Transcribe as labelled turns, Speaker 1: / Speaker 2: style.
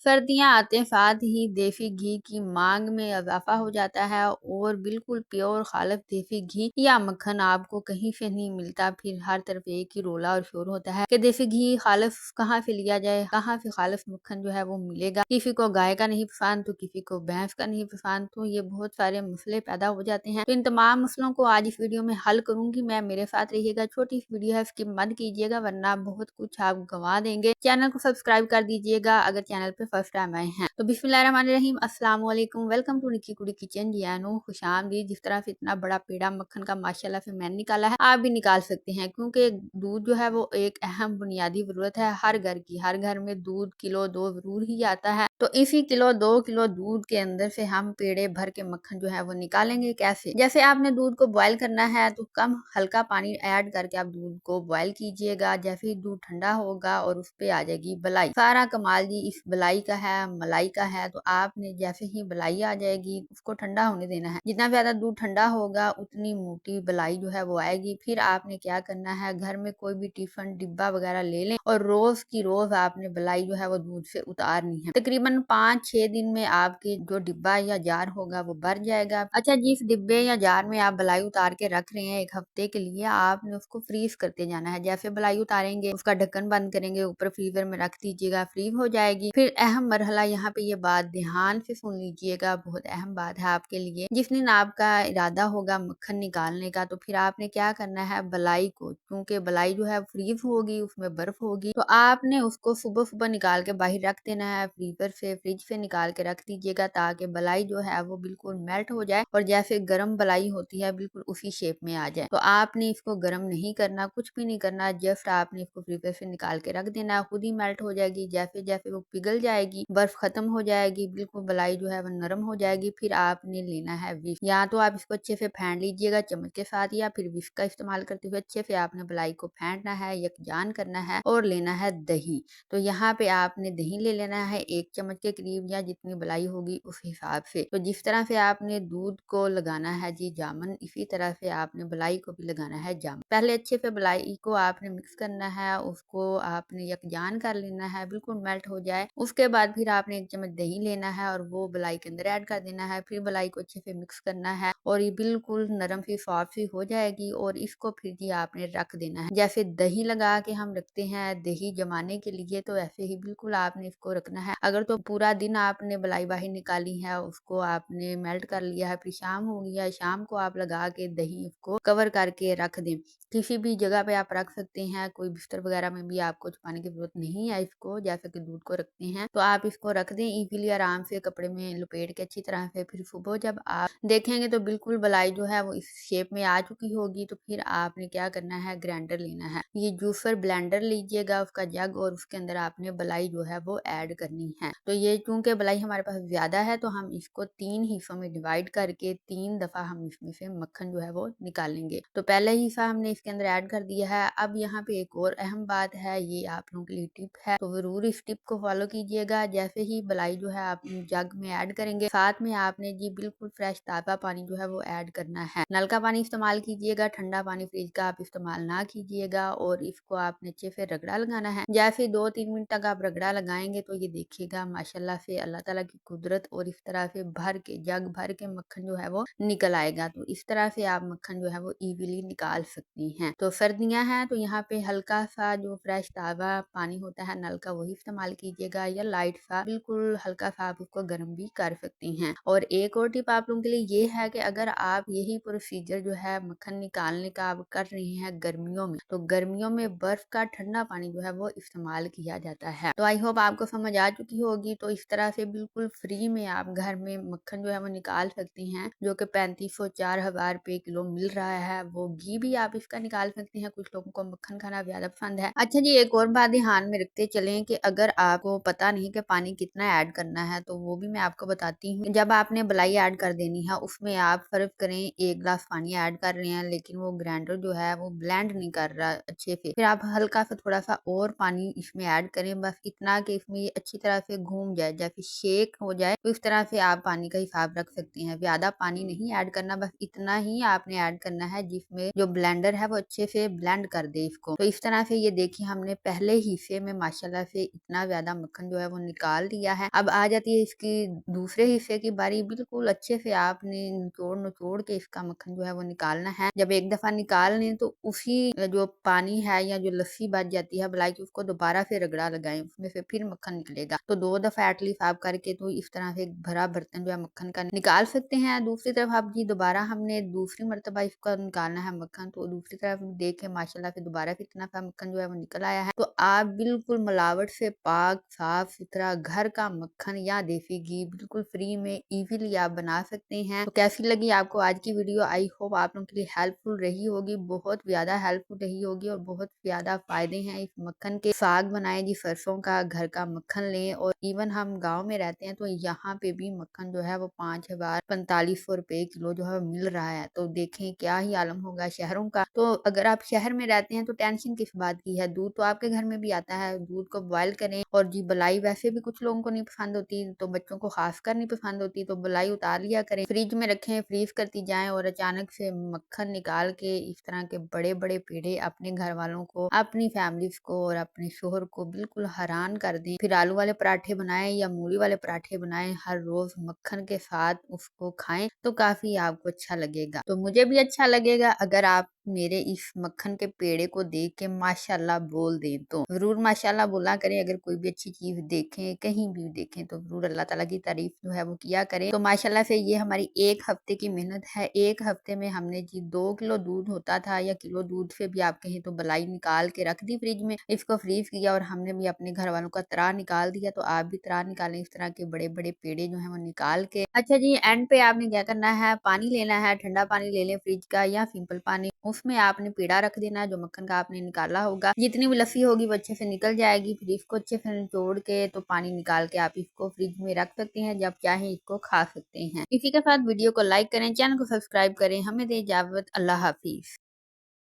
Speaker 1: सर्दियाँ आते साथ ही देसी घी की मांग में इजाफा हो जाता है और बिल्कुल प्योर खालिस देसी घी या मक्खन आपको कहीं से नहीं मिलता। फिर हर तरफ एक ही रोला और शोर होता है कि देसी घी खालिस कहाँ से लिया जाए, कहाँ से खालिस मक्खन जो है वो मिलेगा। किसी को गाय का नहीं पसंद तो किसी को भैंस का नहीं पसंद, तो ये बहुत सारे मसले पैदा हो जाते हैं। तो इन तमाम मसलों को आज इस वीडियो में हल करूंगी मैं, मेरे साथ रहिएगा। छोटी सी वीडियो है, स्किप मत कीजिएगा वरना बहुत कुछ आप गंवा देंगे। चैनल को सब्सक्राइब कर दीजिएगा अगर चैनल पे फर्स्ट टाइम आए हैं तो। बिस्मिल्लाहिर्रहमानिर्रहीम, अस्सलाम वालेकुम, वेलकम टू निकी कुड़ी किचन। जियानो खुशामदीद। जिस तरह से इतना बड़ा पेड़ा मक्खन का माशाल्लाह से मैंने निकाला है, आप भी निकाल सकते हैं, क्योंकि दूध जो है वो एक अहम बुनियादी जरूरत है हर घर की। हर घर में दूध किलो दो जरूर ही आता है। तो इसी किलो 2 किलो दूध के अंदर से हम पेड़े भर के मक्खन जो है वो निकालेंगे। कैसे? जैसे आपने दूध को बॉयल करना है तो कम हल्का पानी ऐड करके आप दूध को बॉयल कीजिएगा। जैसे ही दूध ठंडा होगा और उस पे आ जाएगी बलाई। सारा कमाल जी इस बलाई का है, मलाई का है। तो आपने जैसे ही बलाई आ जाएगी उसको ठंडा होने देना है। जितना ज्यादा दूध ठंडा होगा उतनी मोटी बलाई जो है वो आएगी। फिर आपने क्या करना है, घर में कोई भी टिफिन डिब्बा वगैरह ले लें और रोज की रोज आपने बलाई जो है वो दूध से उतारनी है। तकरीबन 5-6 दिन में आपकी जो डिब्बा या जार होगा वो भर जाएगा। अच्छा, जिस डिब्बे या जार में आप बलाई उतार के रख रहे हैं 1 हफ्ते के लिए, आपने उसको फ्रीज करते जाना है। जैसे बलाई उतारेंगे उसका ढक्कन बंद करेंगे, ऊपर फ्रीजर में रख दीजिएगा, फ्रीज हो जाएगी। फिर अहम मरहला, यहाँ पे ये बात ध्यान से सुन लीजिएगा, बहुत अहम बात है आपके लिए। जिस दिन आपका इरादा होगा मक्खन निकालने का तो फिर आपने क्या करना है, बलाई को, क्योंकि बलाई जो है फ्रीज होगी, उसमें बर्फ होगी, तो आपने उसको सुबह सुबह निकाल के बाहर रख देना है। फ्रीजर से, फ्रिज से निकाल के रख दीजिएगा ताकि बलाई जो है वो बिल्कुल मेल्ट हो जाए और जैसे गर्म बलाई होती है बिल्कुल उसी शेप में आ जाए। तो आपने इसको गर्म नहीं करना, कुछ भी नहीं करना, जस्ट आपने इसको फ्रीजर से निकाल के रख देना, खुद ही मेल्ट हो जाएगी। जैसे जैसे वो पिघल जाएगी, बर्फ खत्म हो जाएगी, बिल्कुल बलाई जो है वो नरम हो जाएगी। फिर आपने लेना है विस्क, या तो आप इसको अच्छे से फेंट लीजिएगा चम्मच के साथ, या फिर विस्क का इस्तेमाल करते हुए अच्छे से आपने बलाई को फेंटना है, यकजान करना है। और लेना है दही। तो यहाँ पे आपने दही ले लेना है 1 चम्मच के करीब, या जितनी बलाई होगी उस हिसाब से। तो जिस तरह से आपने दूध को लगाना है जी जामन, इसी तरह से आपने बलाई को भी लगाना है जामन। पहले अच्छे से बलाई को आपने मिक्स करना है, उसको आपने यकजान कर लेना है, बिल्कुल मेल्ट हो जाए। उसके बाद फिर आपने 1 चम्मच दही लेना है और वो बलाई के अंदर ऐड कर देना है। फिर बलाई को अच्छे से मिक्स करना है और ये बिल्कुल नरम सी सॉफ्ट सी हो जाएगी और इसको फिर जी आपने रख देना है। जैसे दही लगा के हम रखते हैं दही जमाने के लिए, तो ऐसे ही बिल्कुल आपने इसको रखना है। अगर तो पूरा दिन आपने बलाई बाहर निकाली है, उसको आपने मेल्ट कर लिया है, फिर शाम हो गया, शाम को आप लगा के दही उसको कवर करके रख दें। किसी भी जगह पे आप रख सकते हैं, कोई बिस्तर वगैरह में भी आपको छुपाने की जरूरत नहीं है इसको। जैसे कि दूध को रखते हैं तो आप इसको रख दें इजीली, आराम से कपड़े में लपेट के अच्छी तरह से। फिर सुबह जब आप देखेंगे तो बिल्कुल बलाई जो है वो इस शेप में आ चुकी होगी। तो फिर आपने क्या करना है, ग्राइंडर लेना है, ये जूसर ब्लेंडर लीजिएगा, उसका जग, और उसके अंदर आपने बलाई जो है वो ऐड करनी है। तो ये चूंकि बलाई हमारे पास ज्यादा है तो हम इसको 3 हिस्सों में डिवाइड करके 3 दफा हम इसमें से मक्खन जो है वो निकालेंगे। तो पहला हिस्सा हमने इसके अंदर ऐड कर दिया है। अब यहाँ पे एक और अहम बात है, ये आप लोगों के लिए टिप है, तो जरूर इस टिप को फॉलो कीजिएगा। जैसे ही बलाई जो है आप जग में ऐड करेंगे, साथ में आपने जी बिल्कुल फ्रेश ताज़ा पानी जो है वो ऐड करना है। नल का पानी इस्तेमाल कीजिएगा, ठंडा पानी फ्रिज का आप इस्तेमाल ना कीजिएगा। और इसको आपने अच्छे से रगड़ा लगाना है। जैसे 2-3 मिनट तक आप रगड़ा लगाएंगे तो ये देखिएगा माशाल्लाह से अल्लाह ताला की कुदरत, और इस तरह से भर के जग भर के मक्खन जो है वो निकल आएगा। तो इस तरह से आप मक्खन जो है वो इजीली निकाल सकती हैं। तो सर्दियां हैं तो यहाँ पे हल्का सा जो फ्रेश ताज़ा पानी होता है नल का, वही इस्तेमाल कीजिएगा, या लाइट सा बिल्कुल हल्का सा आप उसको गर्म भी कर सकती हैं। और एक और टिप आप लोगों के लिए ये है कि अगर आप यही प्रोसीजर जो है मक्खन निकालने का आप कर रहे हैं गर्मियों में, तो गर्मियों में बर्फ का ठंडा पानी जो है वो इस्तेमाल किया जाता है। तो आई होप आपको समझ आ चुकी होगी। तो इस तरह से बिल्कुल फ्री में आप घर में मक्खन जो है वो निकाल सकती हैं, जो कि 3500-4000 रुपए किलो मिल रहा है। वो घी भी आप इसका निकाल सकते हैं, कुछ लोगों को मक्खन खाना ज्यादा पसंद है। अच्छा जी, एक और बात ध्यान में रखते चलें कि अगर आपको पता नहीं कि पानी कितना ऐड करना है तो वो भी मैं आपको बताती हूँ। जब आपने बलाई ऐड कर देनी है उसमें आप फर्क करें, 1 गिलास पानी ऐड कर रहे हैं लेकिन वो ग्राइंडर जो है वो ब्लेंड नहीं कर रहा अच्छे से, फिर आप हल्का सा थोड़ा सा और पानी इसमें ऐड करें, बस इतना कि इसमें ये अच्छी तरह से घूम जाए, जैसे शेक हो जाए। तो इस तरह से आप पानी का हिसाब रख सकते हैं। ज्यादा पानी नहीं ऐड करना, बस इतना ही आपने ऐड करना है जिसमें जो ब्लेंडर है वो अच्छे से ब्लेंड कर दे इसको। तो इस तरह से ये देखिए हमने पहले हिस्से में माशाल्लाह से इतना ज्यादा मक्खन जो है वो निकाल दिया है। अब आ जाती है इसकी दूसरे हिस्से की बारी। बिल्कुल अच्छे से आपने निचोड़ के इसका मक्खन जो है वो निकालना है। जब एक दफा निकाल लें तो उसी जो पानी है या जो लस्सी बच जाती है मलाई की, उसको दोबारा से रगड़ा लगाएं, उसमें से फिर मक्खन निकलेगा। तो 2 दफा एटलीस्ट आप करके तो इस तरह से एक भरा बर्तन जो है मक्खन का निकाल सकते हैं। दूसरी तरफ आप जी दोबारा हमने दूसरी मरतबा इसका निकालना है मक्खन, तो दूसरी तरफ देखे माशाल्लाह से दोबारा से इतना सा मक्खन जो है वो निकल आया है। तो आप बिल्कुल मिलावट से पाक साफ सुथरा घर का मक्खन या देसी घी बिल्कुल फ्री में इजीली आप बना सकते हैं। तो कैसी लगी आपको आज की वीडियो? आई होप आप लोगों के लिए हेल्पफुल रही होगी, बहुत ज्यादा हेल्पफुल रही होगी और बहुत ज्यादा फायदे हैं इस मक्खन के। साग बनाए जी सरसों का, घर का मक्खन लें। और इवन हम गाँव में रहते हैं तो यहाँ पे भी मक्खन जो है वो 5,000-4500 रुपए किलो जो है मिल रहा है। तो देखें क्या ही आलम होगा शहरों का। तो अगर आप शहर में रहते हैं तो टेंशन किस बात की है, दूध तो आपके घर में भी आता है, दूध को बॉयल करें। और जी बलाई वैसे भी कुछ लोगों को नहीं पसंद होती, तो बच्चों को खासकर नहीं पसंद होती, तो बलाई उतार लिया करें, फ्रिज में रखें, फ्रीज करती जाएं। और अचानक से मक्खन निकाल के इस तरह के बड़े बड़े पेड़े अपने घर वालों को, अपनी फैमिलीज को और अपने शोहर को बिल्कुल हैरान कर दें। फिर आलू वाले पराठे बनाएं या मूली वाले पराठे बनाएं, हर रोज मक्खन के साथ उसको खाएं तो काफी आपको अच्छा लगेगा। तो मुझे भी अच्छा लगेगा अगर आप मेरे इस मक्खन के पेड़े को देख के माशाल्लाह बोल दें। तो जरूर माशाल्लाह बोला करें। अगर कोई भी अच्छी चीज देखें, कहीं भी देखें, तो जरूर अल्लाह ताला की तारीफ जो है वो किया करें। तो माशाल्लाह से ये हमारी 1 हफ्ते की मेहनत है। 1 हफ्ते में हमने जी 2 किलो दूध होता था या किलो दूध से भी आप कहें तो बलाई निकाल के रख दी फ्रिज में, इसको फ्रीज किया और हमने भी अपने घर वालों का तरा निकाल दिया। तो आप भी तरा निकालें इस तरह के बड़े बड़े पेड़े जो है वो निकाल के। अच्छा जी, एंड पे आपने क्या करना है, पानी लेना है, ठंडा पानी ले लें फ्रिज का या सिंपल पानी, उसमें आपने पेड़ा रख देना है जो मक्खन का आपने निकाला होगा। जितनी भी लस्सी होगी वो अच्छे से निकल जाएगी। फिर इसको अच्छे से निचोड़ के तो पानी निकाल के आप इसको फ्रिज में रख सकते हैं, जब चाहे इसको खा सकते हैं। इसी के साथ वीडियो को लाइक करें, चैनल को सब्सक्राइब करें। हमें दे इजाजत, अल्लाह हाफिज।